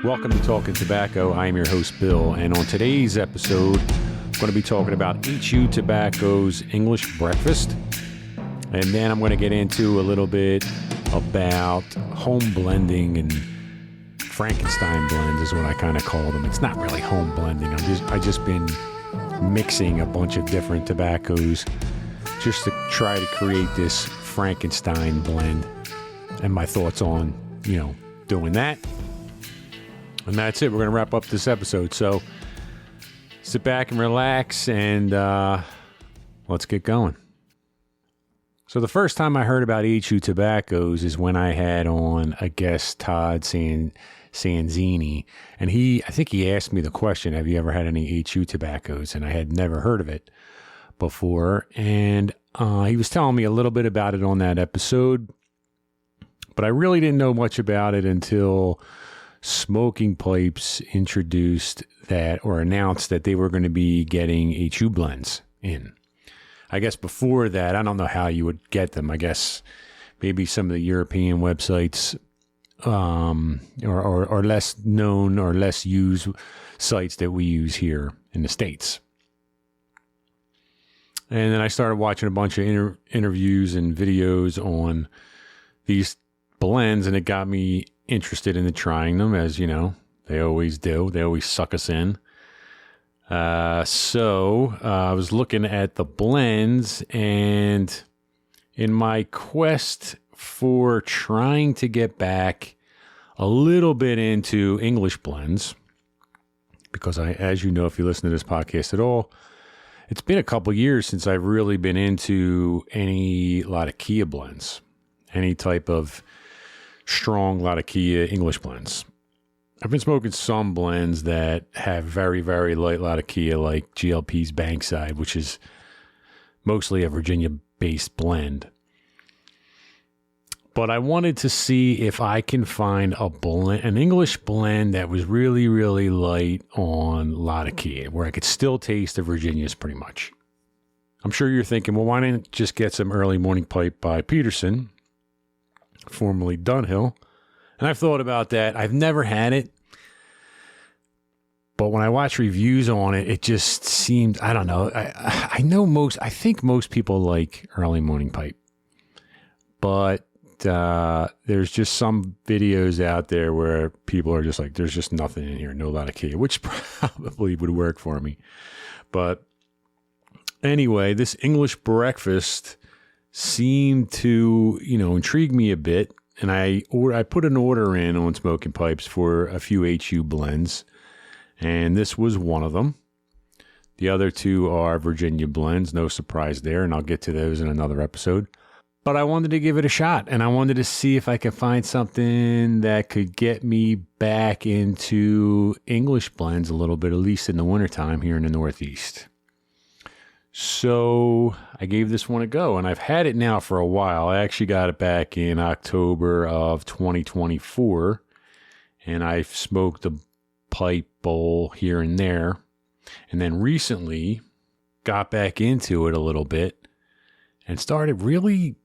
Welcome to Talkin Tobacco. I am your host, Bill, and on today's episode, I'm going to be talking about HU Tobacco's English breakfast, and then I'm going to get into a little bit about home blending and Frankenstein blends is what I kind of call them. It's not really home blending. I just been mixing a bunch of different tobaccos just to try to create this Frankenstein blend, and my thoughts on, doing that. And that's it. We're going to wrap up this episode. So sit back and relax, and let's get going. So the first time I heard about HU Tobaccos is when I had on a guest, Todd Sanzini, and I think he asked me the question, have you ever had any HU tobaccos? And I had never heard of it before. And he was telling me a little bit about it on that episode, but I really didn't know much about it until Smoking Pipes introduced that, or announced that they were going to be getting HU blends in. I guess before that, I don't know how you would get them. I guess maybe some of the European websites, or less known or less used sites that we use here in the States. And then I started watching a bunch of interviews and videos on these blends, and it got me interested in trying them, as you know, they always do. They always suck us in. So I was looking at the blends, and in my quest for trying to get back a little bit into English blends, because as you know, if you listen to this podcast at all, it's been a couple years since I've really been into any Latakia blends, any type of strong Latakia English blends. I've been smoking some blends that have very, very light Latakia, like GLP's Bankside, which is mostly a Virginia-based blend. But I wanted to see if I can find an English blend that was really, really light on Latakia, where I could still taste the Virginias pretty much. I'm sure you're thinking, well, why didn't just get some Early Morning Pipe by Peterson, formerly Dunhill? And I've thought about that. I've never had it, but when I watch reviews on it, it just seemed, I don't know. I think most people like Early Morning Pipe, but there's just some videos out there where people are just like, there's just nothing in here, no Latakia, which probably would work for me. But anyway, this English breakfast seemed to, intrigue me a bit. And I put an order in on Smoking Pipes for a few HU blends, and this was one of them. The other two are Virginia blends, no surprise there, and I'll get to those in another episode. But I wanted to give it a shot, and I wanted to see if I could find something that could get me back into English blends a little bit, at least in the wintertime here in the Northeast. So I gave this one a go, and I've had it now for a while. I actually got it back in October of 2024, and I've smoked a pipe bowl here and there, and then recently got back into it a little bit and started really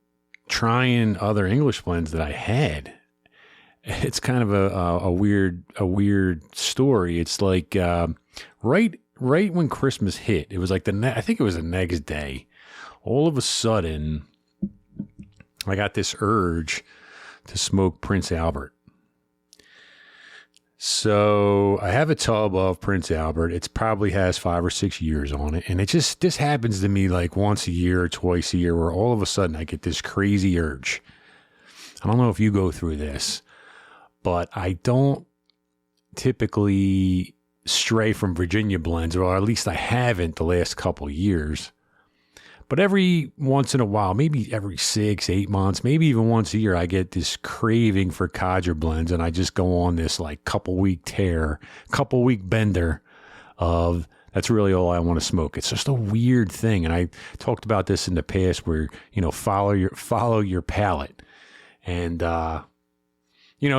trying other English blends that I had. It's kind of a weird story. It's like right when Christmas hit, it was like I think it was the next day, all of a sudden, I got this urge to smoke Prince Albert. So I have a tub of Prince Albert. It probably has 5 or 6 years on it. And this happens to me like once a year or twice a year, where all of a sudden I get this crazy urge. I don't know if you go through this, but I don't typically stray from Virginia blends, or at least I haven't the last couple of years. But every once in a while, maybe every 6-8 months, maybe even once a year, I get this craving for codger blends, and I just go on this like couple week bender of that's really all I want to smoke. It's just a weird thing, and I talked about this in the past, where follow your palate, and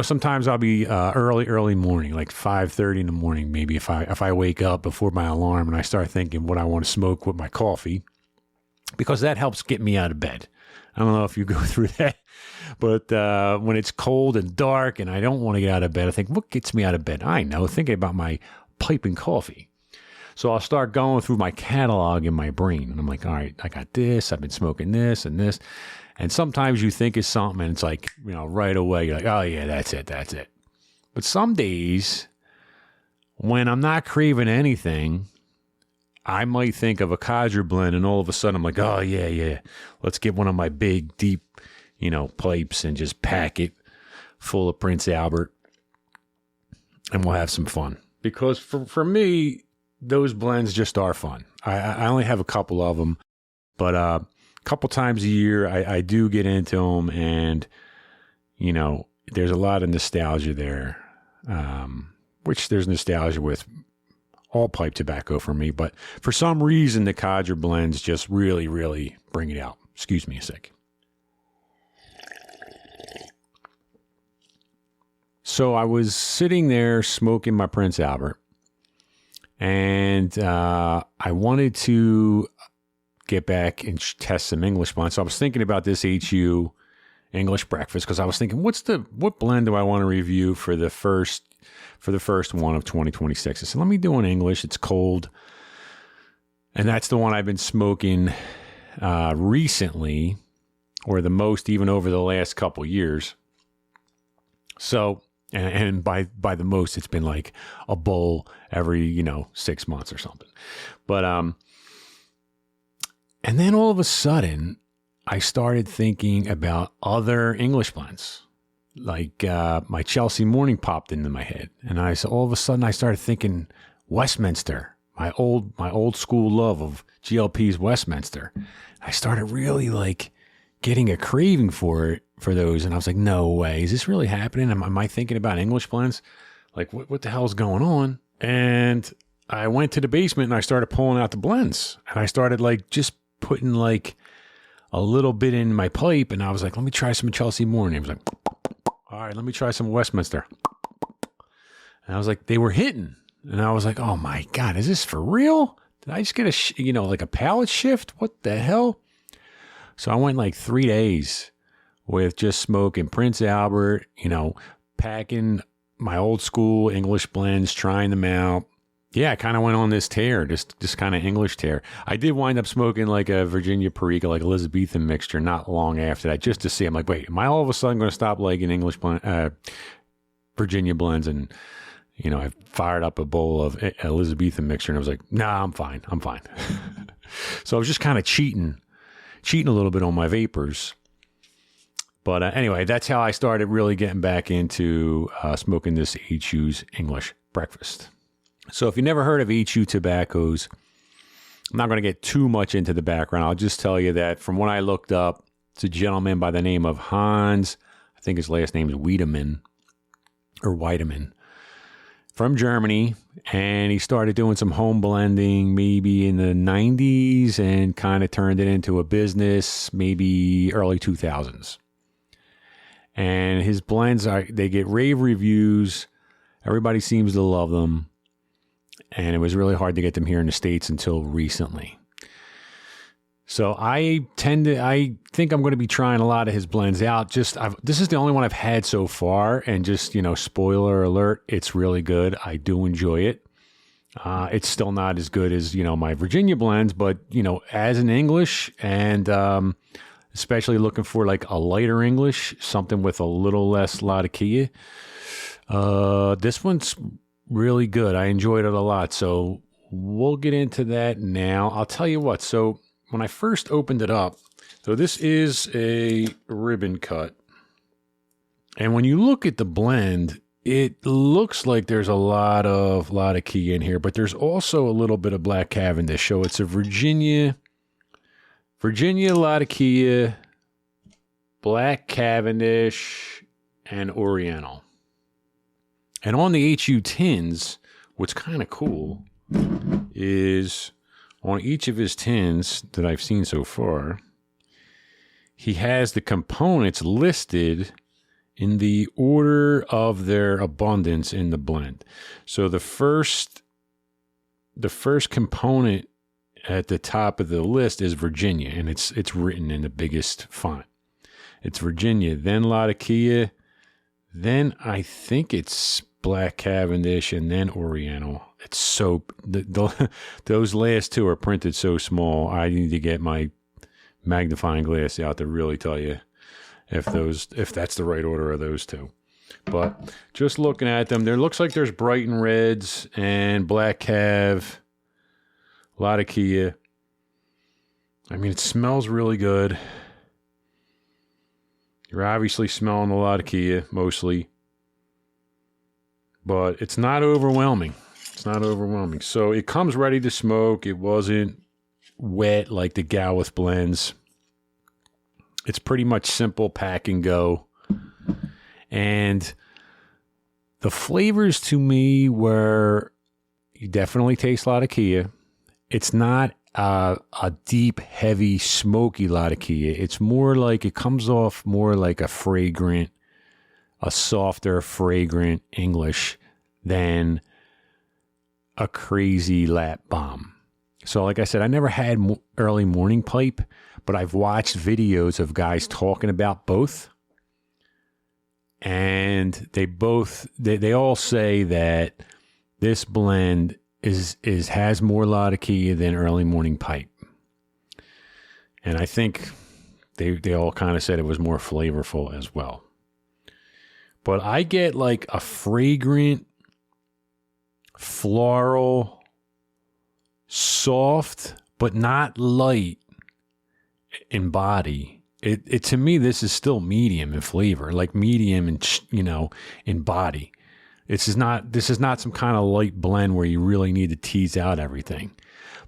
sometimes I'll be early morning, like 5:30 in the morning, maybe if I wake up before my alarm and I start thinking what I want to smoke with my coffee, because that helps get me out of bed. I don't know if you go through that, But when it's cold and dark and I don't want to get out of bed, I think, what gets me out of bed? I know, thinking about my pipe and coffee. So I'll start going through my catalog in my brain. And I'm like, all right, I got this. I've been smoking this and this. And sometimes you think it's something and it's like, right away, you're like, oh, yeah, that's it. But some days when I'm not craving anything, I might think of a Cadre blend and all of a sudden I'm like, oh, yeah. Let's get one of my big, deep, pipes and just pack it full of Prince Albert and we'll have some fun. Because for me, those blends just are fun. I only have a couple of them, but a couple times a year I do get into them and, there's a lot of nostalgia there, which there's nostalgia with all pipe tobacco for me. But for some reason, the Cadre blends just really, really bring it out. Excuse me a sec. So I was sitting there smoking my Prince Albert, and I wanted to get back and test some English blends. So I was thinking about this HU English breakfast because I was thinking, what blend do I want to review for the first one of 2026? I said, let me do an English. It's cold, and that's the one I've been smoking recently, or the most, even over the last couple years. So. And by the most, it's been like a bowl every, 6 months or something. But, and then all of a sudden, I started thinking about other English blends. Like, my Chelsea Morning popped into my head. And all of a sudden, I started thinking Westminster, my old school love of GLP's Westminster. I started really getting a craving for those. And I was like, no way. Is this really happening? Am I thinking about English blends? Like, what the hell's going on? And I went to the basement and I started pulling out the blends. And I started just putting a little bit in my pipe. And I was like, let me try some Chelsea Morning. I was like, all right, let me try some Westminster. And I was like, they were hitting. And I was like, oh my God, is this for real? Did I just get a palate shift? What the hell? So I went 3 days with just smoking Prince Albert, packing my old school English blends, trying them out. Yeah, I kind of went on this tear, just kind of English tear. I did wind up smoking a Virginia Perica, Elizabethan mixture not long after that, just to see. I'm like, wait, am I all of a sudden going to stop liking English blend, Virginia blends? And, I fired up a bowl of Elizabethan mixture and I was like, nah, I'm fine. So I was just kind of cheating a little bit on my vapors. But anyway, that's how I started really getting back into smoking this HU's English breakfast. So if you never heard of HU tobaccos, I'm not going to get too much into the background. I'll just tell you that from what I looked up, it's a gentleman by the name of Hans, I think his last name is Wiedemann, from Germany. And he started doing some home blending maybe in the 90s and kind of turned it into a business maybe early 2000s. And his blends they get rave reviews. Everybody seems to love them. And it was really hard to get them here in the States until recently. So I think I'm going to be trying a lot of his blends out. This is the only one I've had so far. And just, spoiler alert, it's really good. I do enjoy it. It's still not as good as, my Virginia blends, but, as an English and, especially looking for a lighter English, something with a little less Latakia. This one's really good. I enjoyed it a lot. So we'll get into that now. I'll tell you what. So when I first opened it up, so this is a ribbon cut. And when you look at the blend, it looks like there's a lot of Latakia in here, but there's also a little bit of Black Cavendish. So it's a Virginia Latakia, Black Cavendish, and Oriental. And on the HU tins, what's kind of cool is on each of his tins that I've seen so far, he has the components listed in the order of their abundance in the blend. So the first component at the top of the list is Virginia, and it's written in the biggest font. It's Virginia, then Latakia, then I think it's Black Cavendish, and then Oriental. It's so those last two are printed so small. I need to get my magnifying glass out to really tell you if that's the right order of those two. But just looking at them, there looks like there's Brighton Reds and Black Cav, Latakia. I mean, it smells really good. You're obviously smelling the Latakia mostly, but it's not overwhelming. It's not overwhelming. So it comes ready to smoke. It wasn't wet like the Gowith blends. It's pretty much simple pack and go. And the flavors to me were, you definitely taste Latakia. It's not a deep, heavy, smoky Latakia. It's more like, it comes off more like a fragrant, a softer, fragrant English than a crazy lap bomb. So like I said, I never had early morning pipe, but I've watched videos of guys talking about both. And they all say that this blend has more Latakia than early morning pipe. And I think they all kind of said it was more flavorful as well. But I get like a fragrant, floral, soft, but not light in body. It to me, this is still medium in flavor, like medium in body. This is not some kind of light blend where you really need to tease out everything,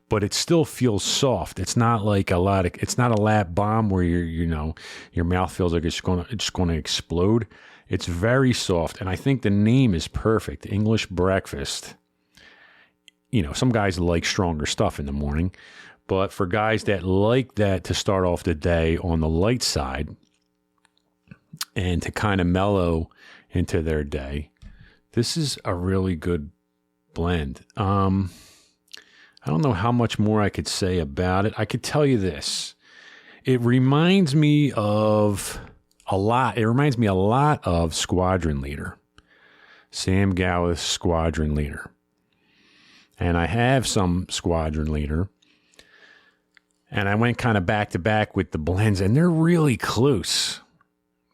but it still feels soft. It's not like it's not a lap bomb where your mouth feels like it's going to explode. It's very soft, and I think the name is perfect. English breakfast. Some guys like stronger stuff in the morning, but for guys that like that to start off the day on the light side and to kind of mellow into their day, this is a really good blend. I don't know how much more I could say about it. I could tell you this. It reminds me of a lot. It reminds me a lot of Squadron Leader. Sam Gowith's Squadron Leader. And I have some Squadron Leader. And I went kind of back to back with the blends, and they're really close.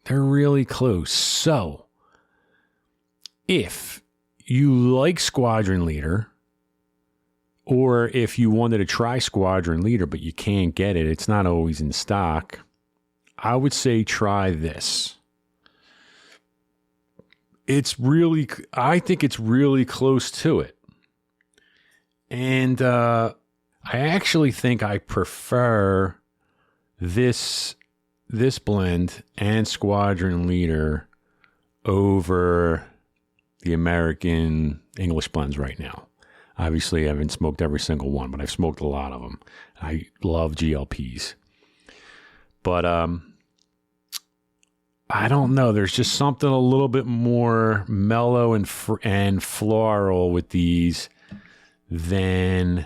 They're really close. So, if you like Squadron Leader, or if you wanted to try Squadron Leader, but you can't get it, it's not always in stock, I would say try this. I think it's really close to it. And I actually think I prefer this blend and Squadron Leader over the American English blends right now. Obviously, I haven't smoked every single one, but I've smoked a lot of them. I love GLPs. But I don't know. There's just something a little bit more mellow and floral with these than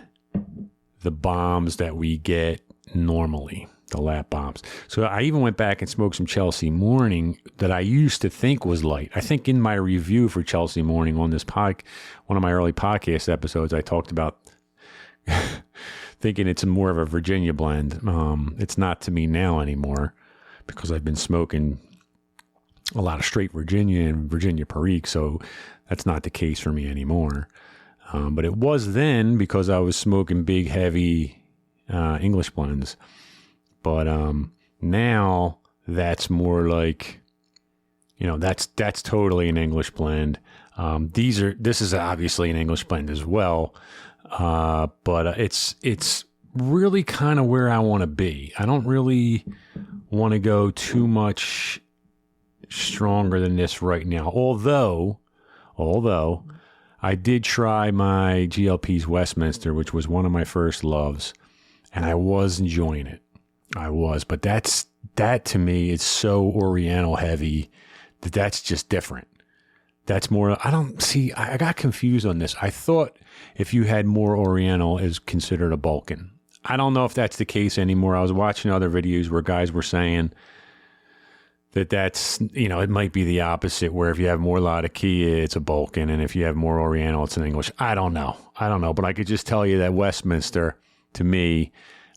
the bombs that we get normally, the lap bombs. So I even went back and smoked some Chelsea Morning that I used to think was light. I think in my review for Chelsea Morning on this one of my early podcast episodes, I talked about thinking it's more of a Virginia blend. It's not to me now anymore because I've been smoking a lot of straight Virginia and Virginia Perique, so that's not the case for me anymore. But it was then because I was smoking big, heavy English blends. But now that's more like, that's totally an English blend. This is obviously an English blend as well. But it's really kind of where I want to be. I don't really want to go too much stronger than this right now. Although I did try my GLP's Westminster, which was one of my first loves, and I was enjoying it. But that to me is so Oriental heavy that's just different. That's more, I got confused on this. I thought if you had more Oriental is considered a Balkan. I don't know if that's the case anymore. I was watching other videos where guys were saying that's, it might be the opposite, where if you have more Latakia, it's a Balkan, and if you have more Oriental, it's an English. I don't know, but I could just tell you that Westminster, to me,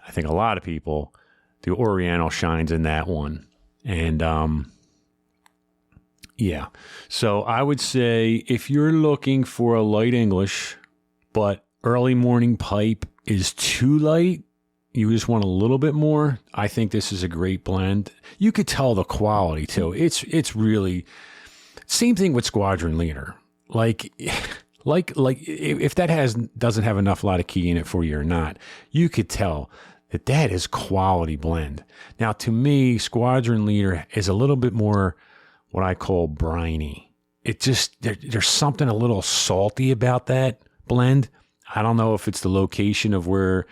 I think a lot of people, the Oriental shines in that one. And yeah, so I would say if you're looking for a light English, but early morning pipe is too light, you just want a little bit more, I think this is a great blend. You could tell the quality too. It's really same thing with Squadron Leader. Like if that doesn't have enough Latakia in it for you or not, you could tell that is quality blend. Now, to me, Squadron Leader is a little bit more what I call briny. It just there's something a little salty about that blend. I don't know if it's the location of where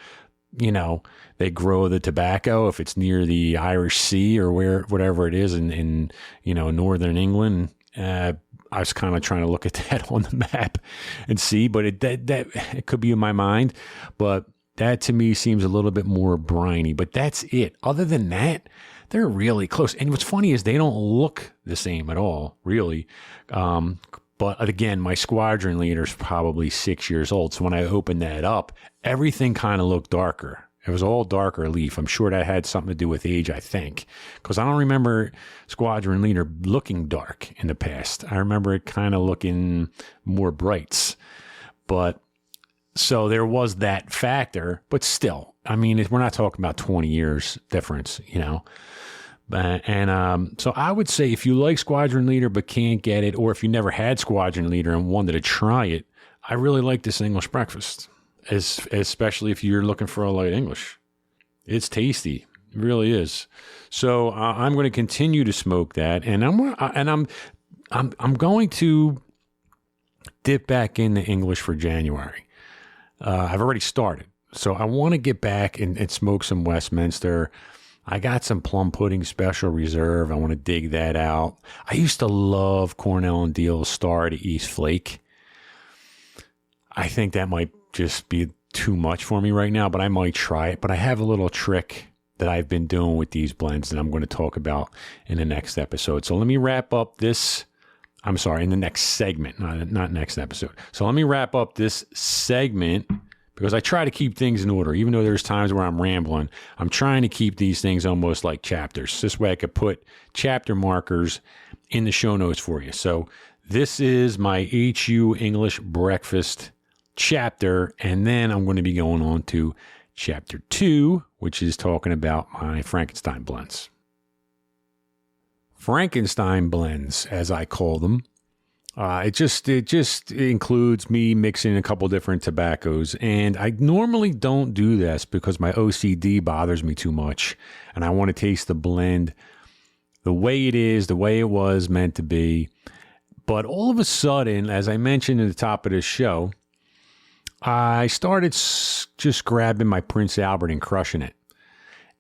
they grow the tobacco, if it's near the Irish Sea or whatever it is in northern England. I was kind of trying to look at that on the map and see, but it could be in my mind. But that to me seems a little bit more briny. But that's it. Other than that, they're really close. And what's funny is they don't look the same at all, really. But again, my Squadron Leader is probably 6 years old. So when I opened that up, everything kind of looked darker. It was all darker leaf. I'm sure that had something to do with age, I think. Because I don't remember Squadron Leader looking dark in the past. I remember it kind of looking more brights. But so there was that factor. But still, I mean, we're not talking about 20 years difference, So I would say if you like Squadron Leader but can't get it, or if you never had Squadron Leader and wanted to try it, I really like this English breakfast, especially if you're looking for a light English. It's tasty, it really is. So I'm going to continue to smoke that, and I'm going to dip back into English for January. I've already started, so I want to get back and smoke some Westminster. I got some Plum Pudding Special Reserve. I want to dig that out. I used to love Cornell and Deal's Star to East Flake. I think that might just be too much for me right now, but I might try it. But I have a little trick that I've been doing with these blends that I'm going to talk about in the next episode. So let me wrap up this. I'm sorry, in the next segment, not next episode. So let me wrap up this segment, because I try to keep things in order. Even though there's times where I'm rambling, I'm trying to keep these things almost like chapters. This way I could put chapter markers in the show notes for you. So this is my HU English breakfast chapter, and then I'm going to be going on to chapter 2, which is talking about my Frankenstein blends. Frankenstein blends, as I call them. It just includes me mixing a couple different tobaccos, and I normally don't do this because my OCD bothers me too much, and I want to taste the blend the way it is, the way it was meant to be. But all of a sudden, as I mentioned at the top of this show, I started just grabbing my Prince Albert and crushing it.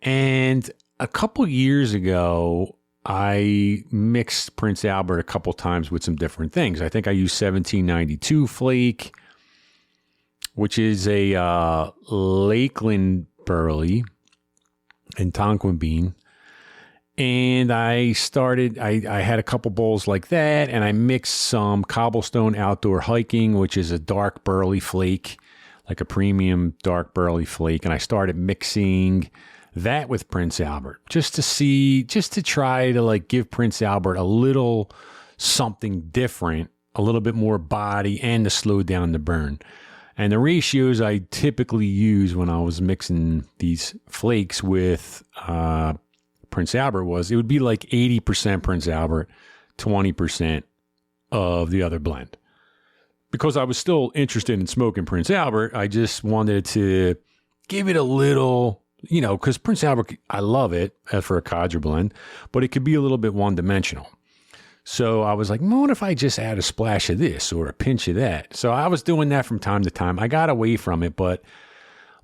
And a couple years ago, I mixed Prince Albert a couple times with some different things. I think I used 1792 flake, which is a Lakeland burley and Tonquin bean. And I had a couple bowls like that, and I mixed some Cobblestone Outdoor Hiking, which is a dark burley flake, like a premium dark burley flake. And I started mixing that with Prince Albert just to try to like give Prince Albert a little something different, a little bit more body, and to slow down the burn. And the ratios I typically use when I was mixing these flakes with Prince Albert it would be like 80% Prince Albert, 20% of the other blend. Because I was still interested in smoking Prince Albert, I just wanted to give it a little, because Prince Albert, I love it for a codger blend, but it could be a little bit one-dimensional. So I was like, what if I just add a splash of this or a pinch of that? So I was doing that from time to time. I got away from it, but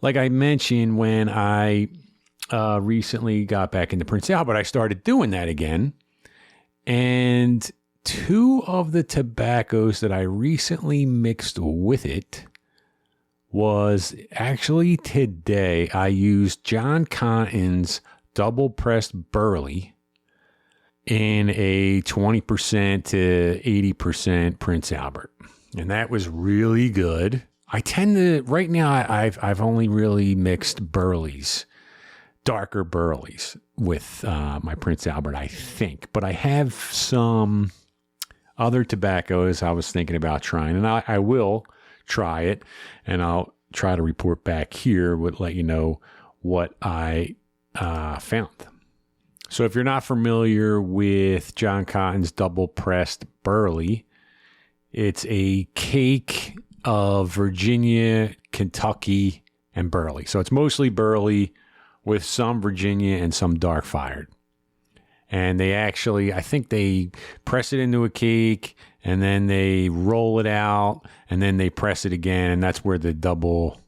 like I mentioned, when I recently got back into Prince Albert, I started doing that again. And two of the tobaccos that I recently mixed with it was actually today. I used John Cotton's double pressed burley, in a 20% to 80% Prince Albert. And that was really good. I tend to, right now, I've only really mixed burleys, darker burleys with my Prince Albert, I think. But I have some other tobaccos I was thinking about trying, and I will try it, and I'll try to report back here, would let you know what I found. So if you're not familiar with John Cotton's double pressed burley, it's a cake of Virginia, Kentucky, and burley. So it's mostly burley with some Virginia and some dark fired. And they actually, I think they press it into a cake and then they roll it out and then they press it again. And that's where the double,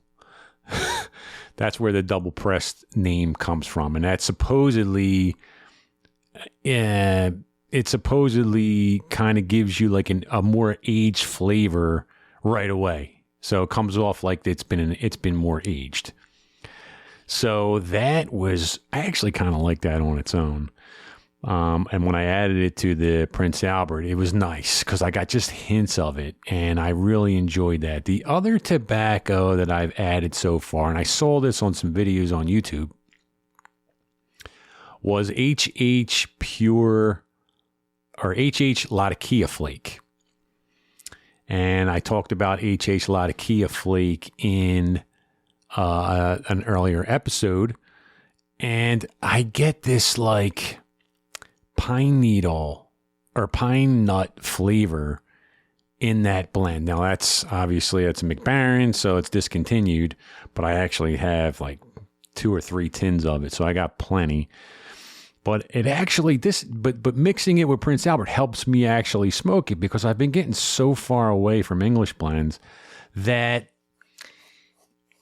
that's where the double pressed name comes from. And that's supposedly, it supposedly kind of gives you like a more aged flavor right away. So it comes off like it's been more aged. So that was, I actually kind of like that on its own. And when I added it to the Prince Albert, it was nice because I got just hints of it and I really enjoyed that. The other tobacco that I've added so far, and I saw this on some videos on YouTube, was HH Pure or HH Latakia Flake. And I talked about HH Latakia Flake in an earlier episode. And I get this like pine needle or pine nut flavor in that blend. Now that's obviously it's a McBaron, so it's discontinued, but I actually have like 2 or 3 tins of it. So I got plenty. But it actually, but mixing it with Prince Albert helps me actually smoke it because I've been getting so far away from English blends that,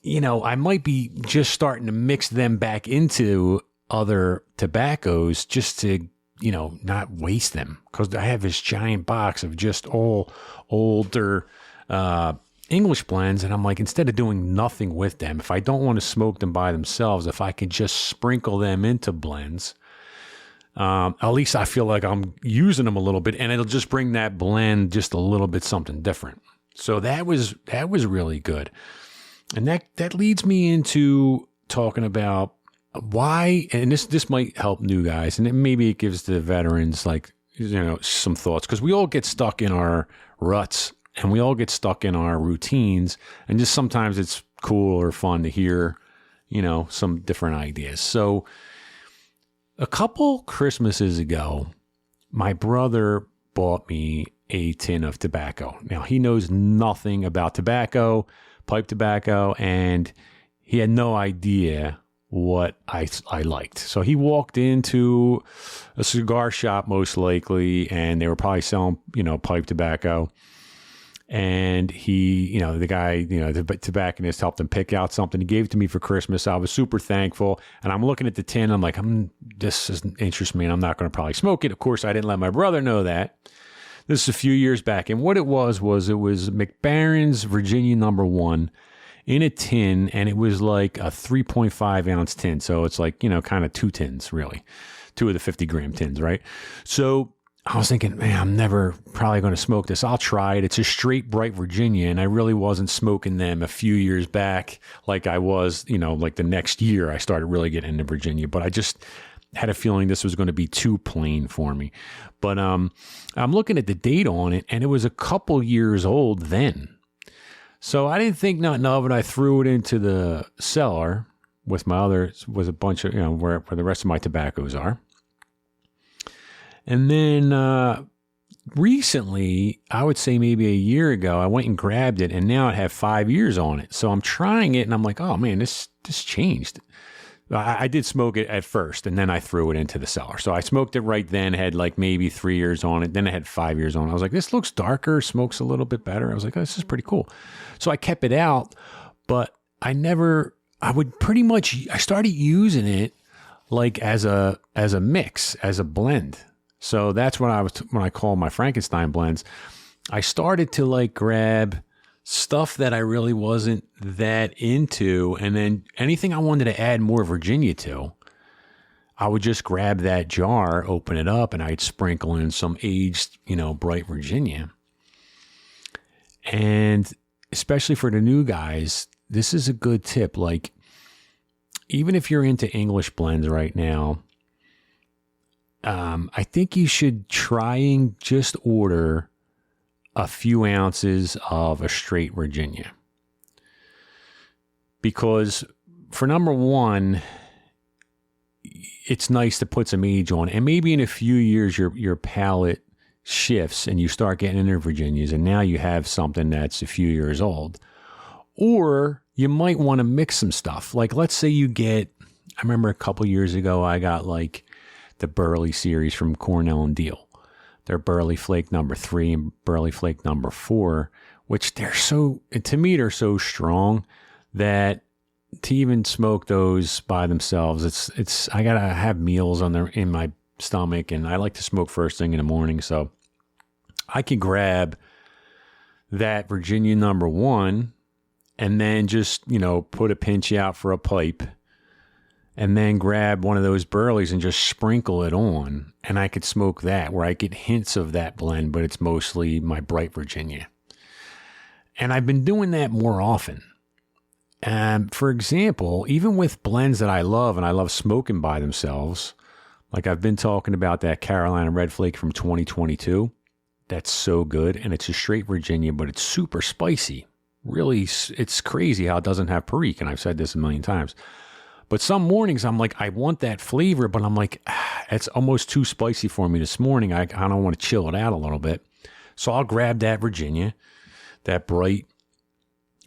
you know, I might be just starting to mix them back into other tobaccos just to, you know, not waste them. Because I have this giant box of just all older English blends. And I'm like, instead of doing nothing with them, if I don't want to smoke them by themselves, if I could just sprinkle them into blends, at least I feel like I'm using them a little bit and it'll just bring that blend just a little bit something different. So that was really good. And that leads me into talking about why, and this might help new guys, and maybe it gives the veterans like, you know, some thoughts, because we all get stuck in our ruts and we all get stuck in our routines, and just sometimes it's cool or fun to hear, you know, some different ideas. So a couple Christmases ago, my brother bought me a tin of tobacco. Now, he knows nothing about tobacco, pipe tobacco, and he had no idea what I liked. So he walked into a cigar shop, most likely, and they were probably selling, you know, pipe tobacco. And he, you know, the guy, you know, the tobacconist helped him pick out something. He gave it to me for Christmas. I was super thankful. And I'm looking at the tin. I'm like, this doesn't interest me, and I'm not going to probably smoke it. Of course, I didn't let my brother know that. This is a few years back. And what it was McBaron's Virginia number 1 in a tin. And it was like a 3.5 ounce tin. So it's like, you know, kind of 2 tins, really. 2 of the 50 gram tins, right? So I was thinking, man, I'm never probably going to smoke this. I'll try it. It's a straight bright Virginia, and I really wasn't smoking them a few years back like I was, you know, like the next year I started really getting into Virginia. But I just had a feeling this was going to be too plain for me. But I'm looking at the date on it, and it was a couple years old then. So I didn't think nothing of it. I threw it into the cellar with a bunch of, you know, where the rest of my tobaccos are. And then recently, I would say maybe a year ago, I went and grabbed it, and now it had 5 years on it. So I'm trying it, and I'm like, oh man, this changed. I did smoke it at first, and then I threw it into the cellar. So I smoked it right then, had like maybe 3 years on it. Then it had 5 years on it. I was like, this looks darker, smokes a little bit better. I was like, oh, this is pretty cool. So I kept it out, but I started using it like as a mix, as a blend. So that's when I call my Frankenstein blends. I started to like grab stuff that I really wasn't that into, and then anything I wanted to add more Virginia to, I would just grab that jar, open it up, and I'd sprinkle in some aged, bright Virginia. And especially for the new guys, this is a good tip. Like, even if you're into English blends right now, I think you should try and just order a few ounces of a straight Virginia. Because for number one, it's nice to put some age on, and maybe in a few years your palate shifts and you start getting into Virginias, and now you have something that's a few years old. Or you might want to mix some stuff. Like, let's say I remember a couple years ago, I got like the Burley series from Cornell and Deal. They're Burley Flake number 3 and Burley Flake number 4, which they're so strong that to even smoke those by themselves, I gotta have meals in my stomach, and I like to smoke first thing in the morning. So I could grab that Virginia number 1 and then just, put a pinch out for a pipe, and then grab one of those Burleys and just sprinkle it on, and I could smoke that, where I get hints of that blend, but it's mostly my bright Virginia. And I've been doing that more often. For example, even with blends that I love and I love smoking by themselves, like I've been talking about that Carolina Red Flake from 2022. That's so good. And it's a straight Virginia, but it's super spicy. Really, it's crazy how it doesn't have perique. And I've said this a million times. But some mornings I'm like, I want that flavor, but I'm like, it's almost too spicy for me this morning. I don't want to chill it out a little bit. So I'll grab that Virginia, that bright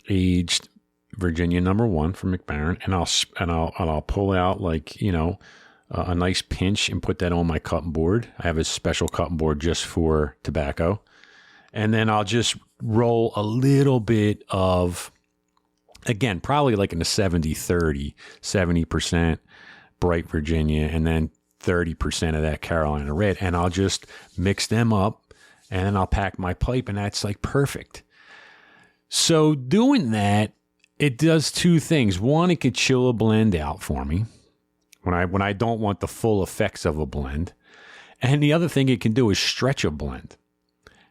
aged Virginia number 1 from McBaron, and I'll pull out like, a nice pinch and put that on my cutting board. I have a special cutting board just for tobacco. And then I'll just roll a little bit of, again, probably like in the 70-30, 70% bright Virginia, and then 30% of that Carolina Red. And I'll just mix them up, and then I'll pack my pipe, and that's like perfect. So doing that, it does two things. One, it could chill a blend out for me when I don't want the full effects of a blend. And the other thing it can do is stretch a blend.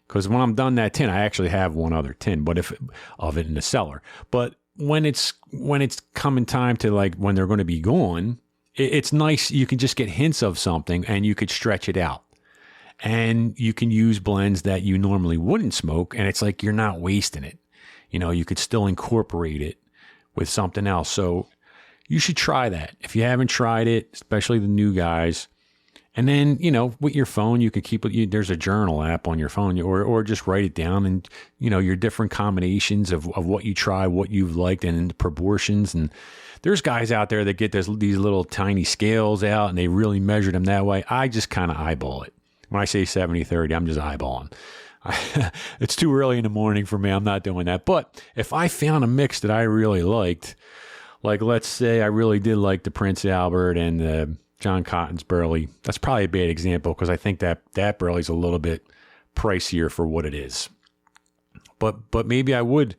Because when I'm done that tin, I actually have one other tin, of it in the cellar. But when it's coming time to, like, when they're going to be gone, it's nice. You can just get hints of something and you could stretch it out. And you can use blends that you normally wouldn't smoke, and it's like you're not wasting it. You could still incorporate it with something else. So you should try that. If you haven't tried it, especially the new guys. And then, with your phone, you could keep it. There's a journal app on your phone, or just write it down, and, your different combinations of what you try, what you've liked, and the proportions. And there's guys out there that get these little tiny scales out, and they really measure them that way. I just kind of eyeball it. When I say 70-30, I'm just eyeballing. It's too early in the morning for me. I'm not doing that. But if I found a mix that I really liked, like, let's say I really did like the Prince Albert and the John Cotton's Burley. That's probably a bad example, because I think that Burley's a little bit pricier for what it is. But maybe I would,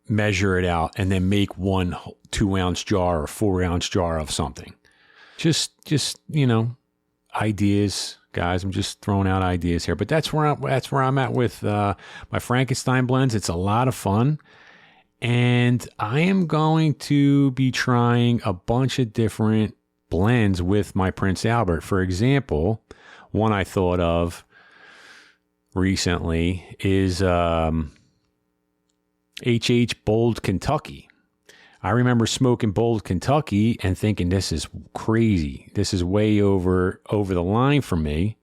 measure it out and then make 1 2-ounce jar or 4-ounce jar of something. Just ideas, guys. I'm just throwing out ideas here. But that's where I'm at with my Frankenstein blends. It's a lot of fun. And I am going to be trying a bunch of different blends with my Prince Albert. For example, one I thought of recently is HH Bold Kentucky. I remember smoking Bold Kentucky and thinking, this is crazy. This is way over the line for me.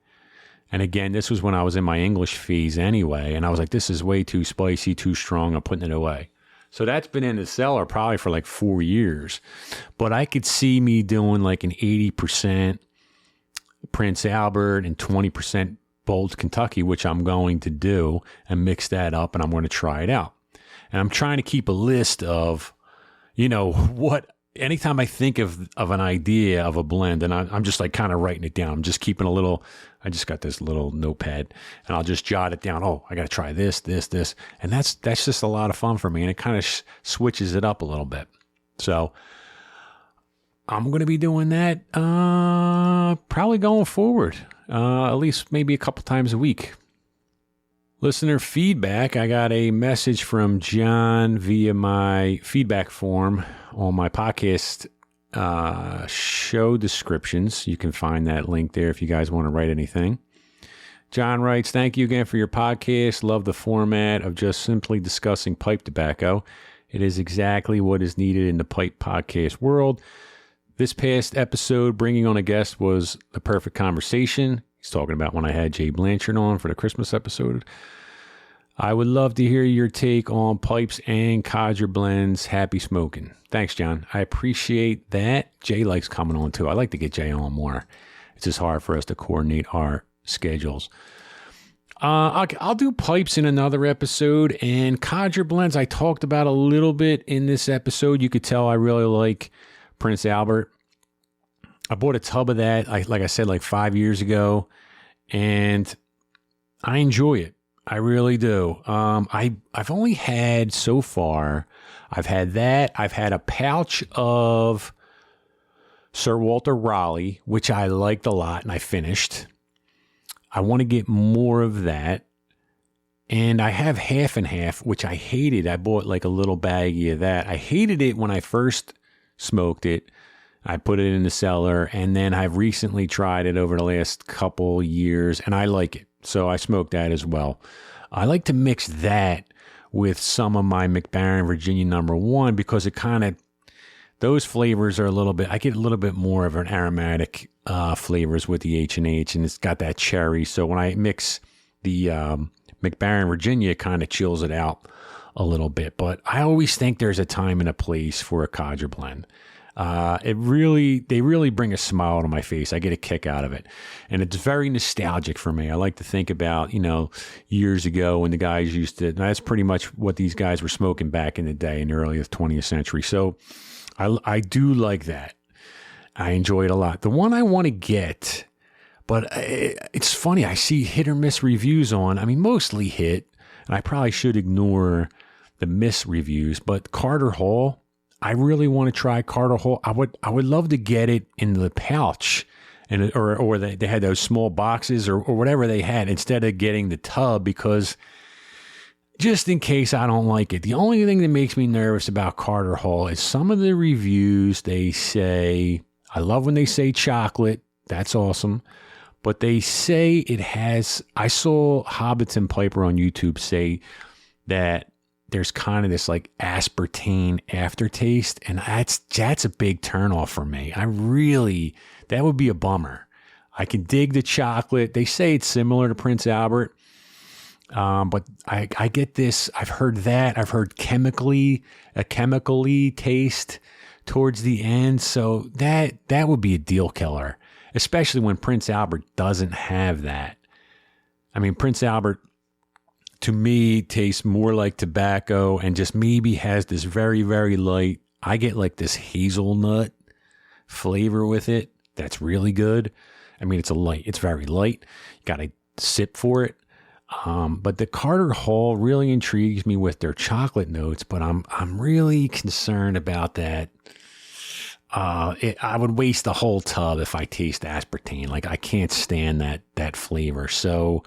And again, this was when I was in my English phase anyway. And I was like, this is way too spicy, too strong. I'm putting it away. So that's been in the cellar probably for like 4 years. But I could see me doing like an 80% Prince Albert and 20% Bold Kentucky, which I'm going to do, and mix that up, and I'm going to try it out. And I'm trying to keep a list of, anytime I think of an idea of a blend, and I'm just like kind of writing it down. I'm just keeping I just got this little notepad, and I'll just jot it down. Oh, I got to try this. And that's just a lot of fun for me. And it kind of switches it up a little bit. So I'm going to be doing that probably going forward, at least maybe a couple times a week. Listener feedback. I got a message from John via my feedback form on my podcast show descriptions. You can find that link there if you guys want to write anything. John writes, thank you again for your podcast. Love the format of just simply discussing pipe tobacco. It is exactly what is needed in the pipe podcast world. This past episode, bringing on a guest, was the perfect conversation. He's talking about when I had Jay Blanchard on for the Christmas episode. I would love to hear your take on pipes and codger blends. Happy smoking. Thanks, John. I appreciate that. Jay likes coming on too. I like to get Jay on more. It's just hard for us to coordinate our schedules. I'll do pipes in another episode, and codger blends I talked about a little bit in this episode. You could tell I really like Prince Albert. I bought a tub of that, like I said, like 5 years ago, and I enjoy it. I really do. I've only had so far, I've had that. I've had a pouch of Sir Walter Raleigh, which I liked a lot, and I finished. I want to get more of that. And I have half and half, which I hated. I bought like a little baggie of that. I hated it when I first smoked it. I put it in the cellar, and then I've recently tried it over the last couple years, and I like it. So I smoked that as well. I like to mix that with some of my McBaron Virginia number 1 because it kind of, those flavors are a little bit, I get a little bit more of an aromatic flavors with the H&H, and it's got that cherry. So when I mix the McBaron Virginia, it kind of chills it out a little bit. But I always think there's a time and a place for a codger blend. They really bring a smile to my face. I get a kick out of it. And it's very nostalgic for me. I like to think about, years ago when the guys used to, that's pretty much what these guys were smoking back in the day in the early 20th century. So I do like that. I enjoy it a lot. The one I want to get, but it's funny. I see hit or miss reviews on, mostly hit, and I probably should ignore the miss reviews, but Carter Hall, I really want to try Carter Hall. I would love to get it in the pouch, and or they had those small boxes or whatever they had instead of getting the tub, because just in case I don't like it. The only thing that makes me nervous about Carter Hall is some of the reviews. They say, I love when they say chocolate. That's awesome. But they say it has, I saw Hobbits and Piper on YouTube say that there's kind of this like aspartame aftertaste, and that's a big turnoff for me. That would be a bummer. I can dig the chocolate. They say it's similar to Prince Albert, but I get this. I've heard that. I've heard a chemically taste towards the end. So that would be a deal killer, especially when Prince Albert doesn't have that. Prince Albert, to me, tastes more like tobacco and just maybe has this very, very light, I get like this hazelnut flavor with it. That's really good. It's very light. You got to sip for it. But the Carter Hall really intrigues me with their chocolate notes, but I'm really concerned about that. I would waste the whole tub if I taste aspartame. Like, I can't stand that flavor. So,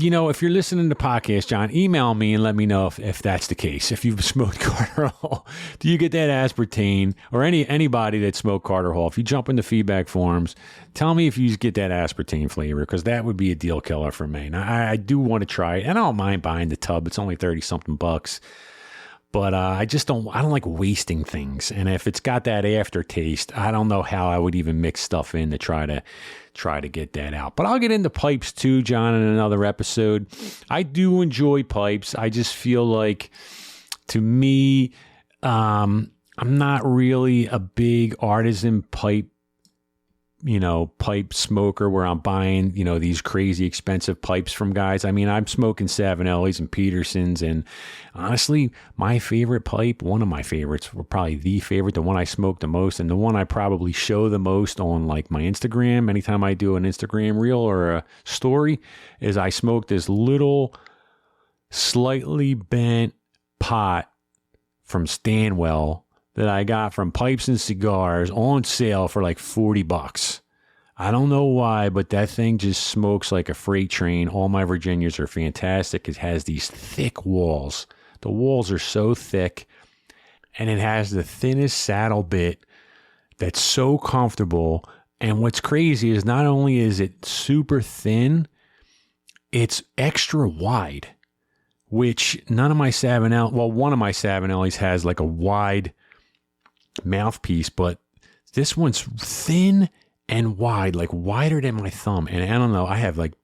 if you're listening to the podcast, John, email me and let me know if that's the case. If you've smoked Carter Hall, do you get that aspartame? Or anybody that smoked Carter Hall, if you jump in the feedback forums, tell me if you get that aspartame flavor, because that would be a deal killer for me. Now, I do want to try it, and I don't mind buying the tub. It's only $30-something bucks. But I don't like wasting things. And if it's got that aftertaste, I don't know how I would even mix stuff in to try to get that out. But I'll get into pipes too, John, in another episode. I do enjoy pipes. I just feel like, to me, I'm not really a big artisan pipe smoker where I'm buying, these crazy expensive pipes from guys. I'm smoking Savinelli's and Petersons, and honestly, my favorite pipe, one of my favorites, or probably the favorite, the one I smoke the most, and the one I probably show the most on like my Instagram, anytime I do an Instagram reel or a story, is I smoke this little slightly bent pot from Stanwell that I got from Pipes and Cigars on sale for like $40. I don't know why, but that thing just smokes like a freight train. All my Virginias are fantastic. It has these thick walls. The walls are so thick, and it has the thinnest saddle bit that's so comfortable. And what's crazy is not only is it super thin, it's extra wide, which none of my Savinelli, well, one of my Savinellis has like a wide mouthpiece, but this one's thin and wide, like wider than my thumb. And I don't know, I have like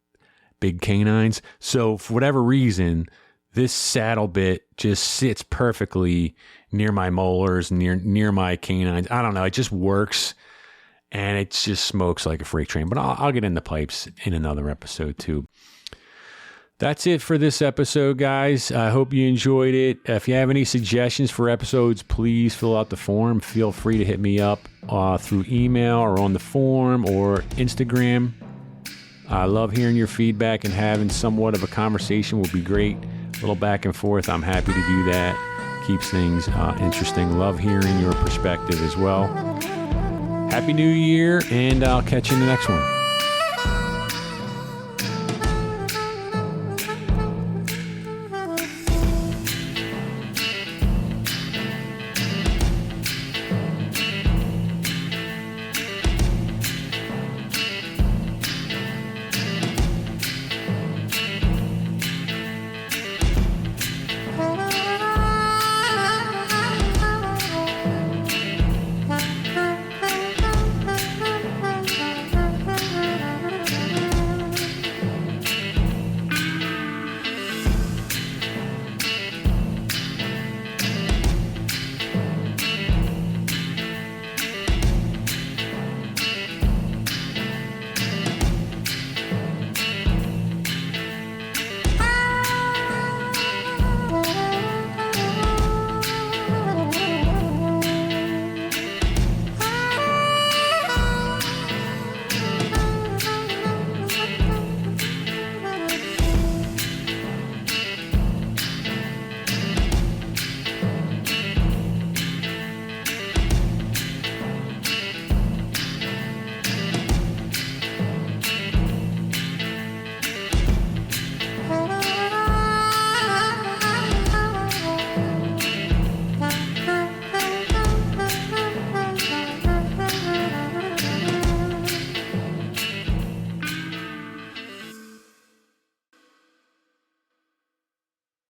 big canines. So for whatever reason, this saddle bit just sits perfectly near my molars, near my canines. I don't know, it just works. And it just smokes like a freight train. But I'll get into pipes in another episode too. That's it for this episode, guys. I hope you enjoyed it. If you have any suggestions for episodes, please fill out the form. Feel free to hit me up through email or on the form or Instagram. I love hearing your feedback, and having somewhat of a conversation will be great. A little back and forth. I'm happy to do that. Keeps things interesting. Love hearing your perspective as well. Happy New Year, and I'll catch you in the next one.